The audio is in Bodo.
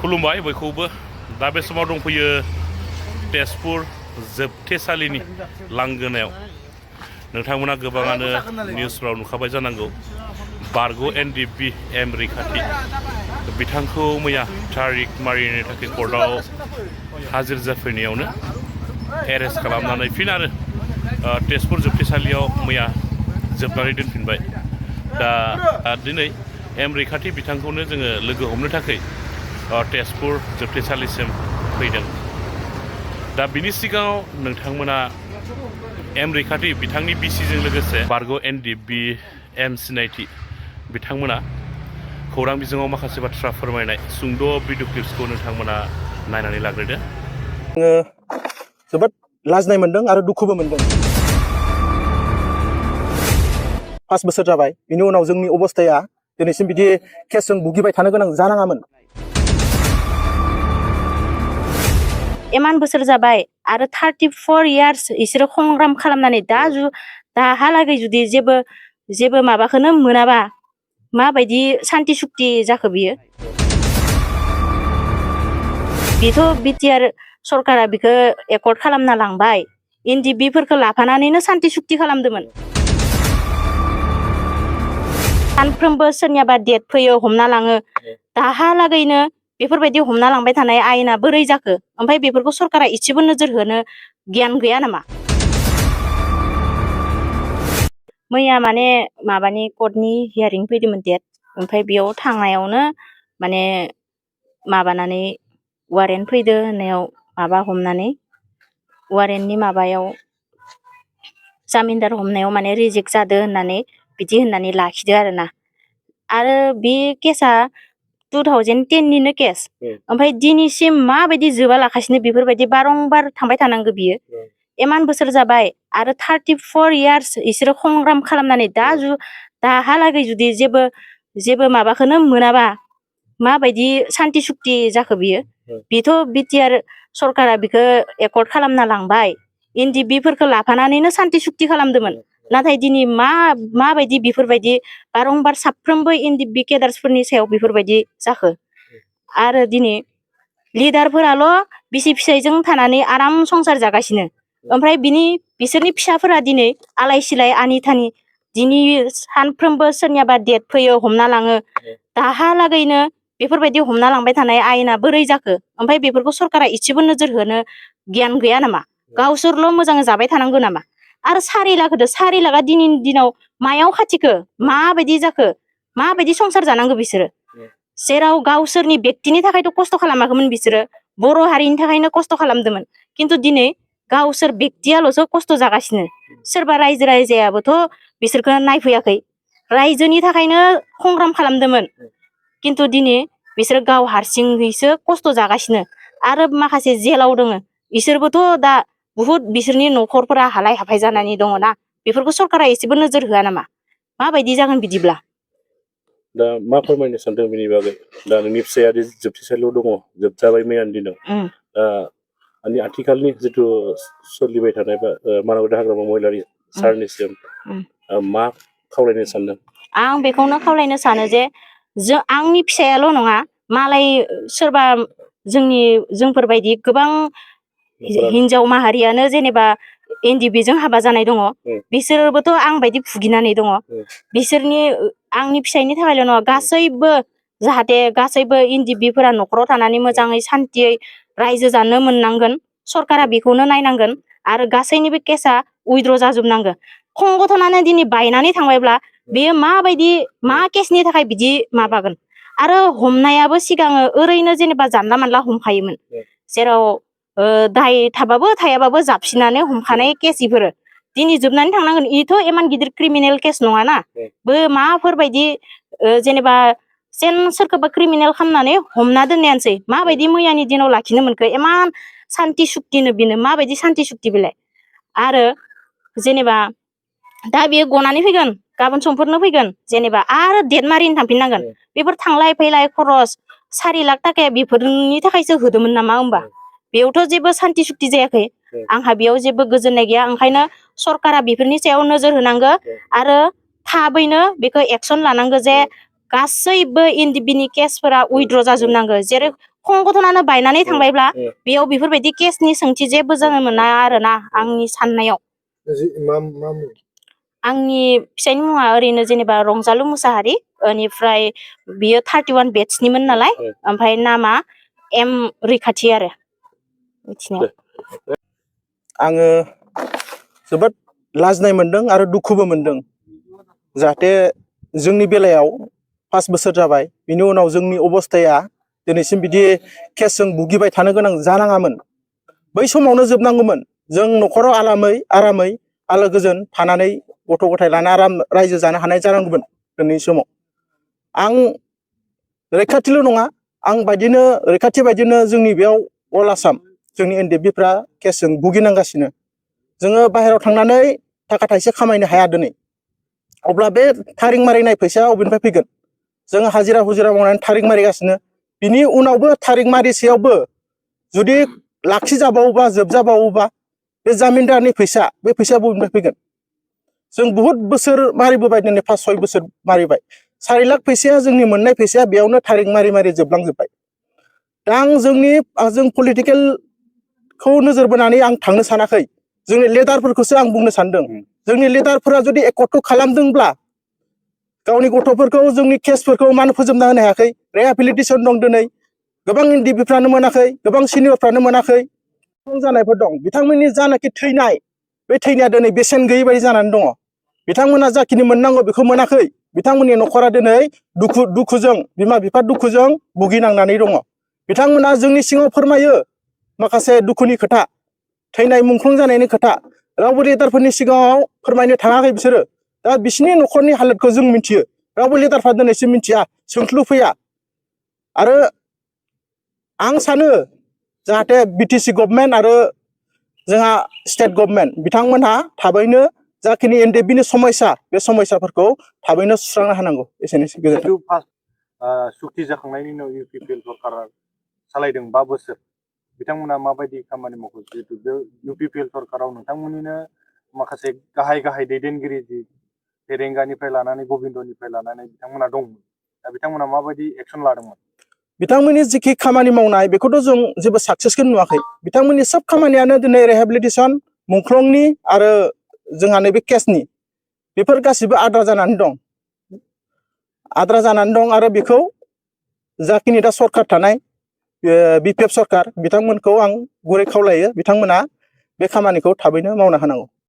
खुलुमबाय बयखौबो दा बे समाव दंफैयो तेजपुर जोबथेसालिनि लांगोनायाव नोंथांमोना गोबाङानो निउसफ्राव नुखाबाय जानांगौ बारग' एनडिएफबि एम रैखाथि बिथांखौ मैया तारिख मारिनो थाखाय कर्टआव हाजिर जाफैनायावनो एरेस्ट खालामनानै फिन आरो तेजपुर जोबथेसालियाव मैया जोबनानै दोनफिनबाय दा दिनै एम रैखाथि बिथांखौनो जोङो लोगो हमनो थाखाय तेजपुर जोबथेसालिसिम फैदों दा बिनि सिगाङाव नोंथांमोना एम रैखाथि बिथांनि बिसिजों लोगोसे बारग' एनडिएफबि एम सिनायथि बिथांमोना खौरां बिजोङाव माखासे बाथ्रा फोरमायनाय सुंद' भिडिअ क्लिप्सखौ नोंथांमोना नायनानै लाग्रोदो। आङो जोबोद लाजिनाय मोनदों आरो दुखुबो मोनदों। 5 बोसोर जाबाय बिनि उनाव जोंनि अबस्थाया दिनैसिम बिदि केसजों भुगिबाय थानो गोनां जानाङामोन। इमान बोसोर जाबाय आरो 34 इयार्स इसोरो संग्राम खालामनानै दाहालागै जुदि जेबो माबाखौनो मोनाबा माबायदि सान्ति सुक्ति जाखो बियो बेथ' बिटिआर सरकारा बिखौ एकर्ड खालामना लांबाय एनडिएफबिफोरखौ लाफानानैनो सान्ति सुक्ति खालामदोंमोन। सानफ्रोमबो सोरनियाबा डेट फैयो हमना लाङो दाहालागैनो बेफोरबायदि हमना लांबाय थानाय आयेना बोरै जाखो ओमफ्राय बेफोरखौ सरकारा इसेबो नोजोर होनो गियान गैया नामा? मैया माने माबानि कर्टनि हियारिं फैदोंमोन डेट ओमफ्राय बेयाव थांनायावनो माने माबानानै वारेन्ट फैदो होननायाव माबा हमनानै वारेन्टनि माबायाव जामिनदार हमनायाव माने रिजेक्ट जादो होननानै बिदि होननानै लाखिदो आरोना आरो बे केसा 2010 निनो केस ओमफ्राय दिनैसिम माबायदि जोबा लाखासिनो बेफोरबायदि बारंबार थांबाय थानांगौ बियो इमान बोसोर जाबाय आरो 34 इयार्स इसोरो संग्राम खालामनानै दाहालागै जुदि जेबो माबाखौनो मोनाबा माबायदि सान्ति सुक्ति जाखो बियो बेथ' बिटिआर सरकारा बिखौ एकर्ड खालामना लांबाय एनडिएफबिफोरखौ लाफानानैनो सान्ति सुक्ति खालामदोंमोन नाथाय दिनै माबायदि बेफोरबायदि बारंबार साफ्रोमबो एनडिएफबि केडार्सफोरनि सायाव बेफोरबायदि जाखो आरो दिनै लिडारफोराल' बिसि फिसायजों थानानै आराम संसार जागासिनो ओमफ्राय बिसोरनि फिसाफोरा दिनै आलाय सिलाय आनि थानि दिनै सानफ्रोमबो सोरनियाबा डेट फैयो हमना लाङो दाहालागैनो बेफोरबायदि हमना लांबाय थानाय आयेना बोरै जाखो ओमफ्राय बेफोरखौ सरकारा इसेबो नोजोर होनो गियान गैया नामा? गावसोरल' मोजाङै जाबाय थानांगौ नामा? आरो 4 लाख होदो 4 लाखआ दिनैनि दिनाव मायाव खाथिखो माबायदि जाखो माबायदि संसार जानांगौ बिसोरो जेराव गावसोरनि व्यक्तिनि थाखायथ' खस्थ' खालामाखैमोन बिसोरो बर' हारिनि थाखायनो खस्थ' खालामदोंमोन खिन्थु दिनै गावसोर व्यक्तियाल'सो खस्थ' जागासिनो सोरबा रायजो राजायाबोथ' बिसोरखौ नायफैयाखै रायजोनि थाखायनो संग्राम खालामदोंमोन खिन्थु दिनै बिसोरो गाव हारसिङैसो खस्थ' जागासिनो आरो माखासे जेलाव दङ बिसोरबोथ' दा बुहुद बिसोरनि न'खरफोरा हालाय हाफाय जानानै दङना बेफोरखौ सरकारा एसेबो नोजोर होआ नामा? माबायदि जागोन बिदिब्ला? दा मा फोरमायनो सानदों बेनि बागै दा नोंनि फिसाया जोबथेसालियाव दङ जोबजाबाय मैयानि दिनाव दा आथिखालनि जिथु सोलिबाय थानाय बा मानबादा हाग्रामा महिलारि सारनिसिम मा खावलायनो सानदों? आं बेखौनो खावलायनो सानो जे आंनि फिसायाल' नङा मालाय सोरबा जोंफोरबायदि गोबां हिनजाव माहारियानो जेनेबा एनडिएफबिजों हाबा जानाय दङ बिसोरबोथ' आं बायदि भुगिनानै दङ बिसोरनि आंनि फिसायनि थाखायल' नङा गासैबो जाहाथे गासैबो एनडिएफबिफोरा न'खराव थानानै मोजाङै सान्तियै रायजो जानो मोननांगोन सरकारा बेखौनो नायनांगोन आरो गासैनिबो केसा उइद्र' जाजोबनांगोन संगठनानो दिनै बायनानै थांबायब्ला बेयो माबायदि मा केसनि थाखाय बिदि माबागोन आरो हमनायाबो सिगाङो ओरैनो जेनेबा जानला मानला हमखायोमोन जेराव दाय थाबाबो थायाबाबो जाबसिनानै हमखानाय केस इफोरो दिनै जोबनानै थांनांगोन इथ' इमान गिदिर क्रिमिनेल केस नङाना माफोरबायदि जेनेबा जेन सोरखौबा क्रिमिनेल खालामनानै हमना दोननायानोसै माबायदि मैयानि दिनाव लाखिनो मोनखो इमान सान्ति सुक्तिनो बेनो माबायदि सान्ति सुक्ति बेलाय आरो जेनेबा दा बेयो गनानै फैगोन गाबोन समफोरनो फैगोन जेनेबा आरो डेट मारिनो थांफिननांगोन बेफोर थांलाय फैलाय खरस 4 लाख थाखाया बेफोरनि थाखायसो होदोंमोन नामा होमबा बेयावथ' जेबो सान्ति सुक्ति जायाखै आंहा बेयाव जेबो गोजोननाय गैया ओंखायनो सरकारा बेफोरनि सायाव नोजोर होनांगौ आरो थाबैनो बेखौ एक्सन लानांगौ जे गासैबो एनडिएफबिनि केसफोरा उइद्र' जाजोबनांगौ जेरै संगठनानो बायनानै थांबायब्ला बेयाव बेफोरबायदि केसनि सोंथि जेबो जानो मोना आरोना आंनि साननायाव आंनि फिसायनि मुङा ओरैनो जेनेबा रंजालु मुसाहारि बेनिफ्राय बियो 31 बेट्सनिमोन नालाय ओमफ्राय नामा एम रैखाथि आरो मिथिनायाव आङो जोबोद लाजिनाय मोनदों आरो दुखुबो मोनदों जाहाथे जोंनि बेलायाव 5 बोसोर जाबाय बिनि उनाव जोंनि अबस्थाया दिनैसिम बिदि केसजों भुगिबाय थानो गोनां जानाङामोन बै समावनो जोबनांगौमोन जों न'खराव आरामै आलो गोजोन थानानै गथ' गथाय लाना आराम रायजो जानो हानाय जानांगौमोन दिनैनि समाव आं रैखाथिल' नङा आं बायदिनो रैखाथि बायदिनो जोंनि बेयाव अल आसाम जोंनि एनडिएफबिफ्रा केसजों भुगिनांगासिनो जोङो बाहेरायाव थांनानै थाखा थाइसे खामायनो हाया दिनै अब्ला बे थारिं मारिनाय फैसाया अबेनिफ्राय फैगोन जोङो हाजिरा हुजिरा मावनानै थारिं मारिगासिनो बिनि उनावबो थारिं मारिसेयावबो जुदि लाखिजाबावोबा जोबजाबावोबा बे जामिनदारनि फैसा बे फैसाया बबेनिफ्राय फैगोन जों बुहुत बोसोर मारिबोबाय दिनै 5-6 बोसोर मारिबाय 4 लाख फैसाया जोंनि मोननाय फैसाया बेयावनो थारिं मारि जोबलांजोब्बाय दा जों पलिटिकेलखौ नोजोर बोनानै आं थांनो सानाखै जोंनि लिडारफोरखौसो आं बुंनो सानदों जोंनि लिडारफोरा जुदि एकर्डखौ खालामदोंब्ला गावनि गथ'फोरखौ जोंनि केसफोरखौ मानो फोजोबना होनो हायाखै रिहेबिलिटेसन दं दिनै गोबां एनडिएफबिफ्रानो मोनाखै गोबां सिनियरफ्रानो मोनाखै जानायफोर दं बिथांमोननि जानाखि थैनाय बे थैनाया दिनै बेसेन गैयै बायदि जानानै दङ बिथांमोना जाखिनि मोननांगौ बेखौ मोनाखै बिथांमोननि न'खरा दिनै दुखुजों बिमा बिफा दुखुजों भुगिनांनानै दङ बिथांमोना जोंनि सिगाङाव फोरमायो माखासे दुखुनि खोथा थैनाय मुंख्लं जानायनि खोथा रावबो लिडारफोरनि सिगाङाव फोरमायनो थाङाखै बिसोरो दा बिसोरनि न'खरनि हालोदखौ जों मिथियो रावबो लिडारफ्रा दिनैसिम मिथिया सोंख्लु फैया आरो आं सानो जाहाथे बिटिसि गभर्नमेन्ट आरो जोंहा स्टेट गभर्नमेन्ट बिथांमोनहा थाबैनो जाखिनि एनडिएफबिनि समस्या बे समस्याफोरखौ थाबैनो सुस्रांनो हानांगौ एसेनोसै गोजोन्थों सुक्ति जाखांनायनि उनाव इउपिपिएल सरकारा सालायदों 5 बोसोर बिथांमोना माबायदि खामानि मावखो जिहेतु बे इउपिपिएल सरकाराव नोंथांमोननिनो माखासे गाहाय दैदेनगिरि जि फेरेंगानिफ्राय लानानै गबिन्दनिफ्राय लानानै बिथांमोना दंमोन दा बिथांमोना माबायदि एक्सन लादोंमोन बिथांमोननि जिखि खामानि मावनाय बेखौथ' जों जेबो साक्सेसखौ नुवाखै बिथांमोननि सब खामानियानो दिनै रिहेबिलिटेसन मुंख्लंनि आरो जोंहा नैबे केसनि बेफोर गासिबो आद्रा जानानै दं आरो बेखौ जाखिनि दा सरकार थानाय बिपिएफ सरकार बिथांमोनखौ आं गुरै खावलायो बिथांमोना बे खामानिखौ थाबैनो मावनो हानांगौ